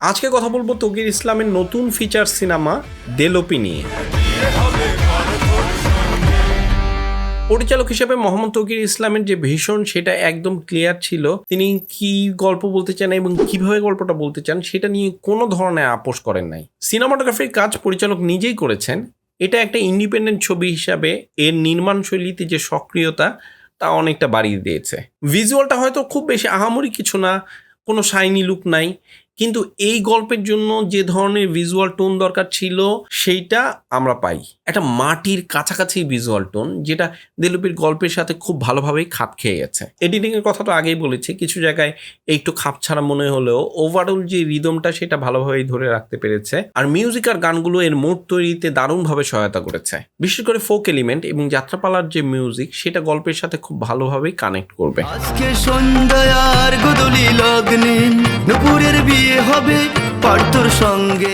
আজকে কথা বলবো তৌকির ইসলামের নতুন ফিচার সিনেমা দেলোপি নিয়ে। পরিচালক হিসেবে মোহাম্মদ তৌকির ইসলামের যে ভিশন সেটা একদম ক্লিয়ার ছিল। তিনি কি গল্প বলতে চান এবং কিভাবে গল্পটা বলতে চান সেটা নিয়ে কোনো ধরনের আপোষ করেন নাই। সিনেমাটোগ্রাফির কাজ পরিচালক নিজেই করেছেন। এটা একটা ইন্ডিপেন্ডেন্ট ছবি হিসাবে এর নির্মাণ শৈলীতে যে সক্রিয়তা তা অনেকটা বাড়িয়ে দিয়েছে। ভিজুয়ালটা হয়তো খুব বেশি আহামরি কিছু না, কোনো শাইনি লুক নাই, কিন্তু এই গল্পের জন্য যে ধরনের ভিজুয়াল টোন দরকার ছিল সেইটা আমরা পাই। একটা মাটির কাছাকাছি ভিজুয়াল টোন, যেটা দেলোপির গল্পের সাথে খুব ভালোভাবেই খাপ খেয়ে গেছে। এডিটিংয়ের কথা তো আগেই বলেছি, কিছু জায়গায় একটু খাপ ছাড়া মনে হলেও ওভারঅল যে রিদমটা সেটা ভালোভাবেই ধরে রাখতে পেরেছে। আর মিউজিক আর গানগুলো এর মুড তৈরিতে দারুণভাবে সহায়তা করেছে। বিশেষ করে ফোক এলিমেন্ট এবং যাত্রাপালার যে মিউজিক সেটা গল্পের সাথে খুব ভালোভাবেই কানেক্ট করবে। আজকে সন্ধ্যার গোধূলি লগ্নে নুপুরের বিয়ে হবে পার্থর সঙ্গে।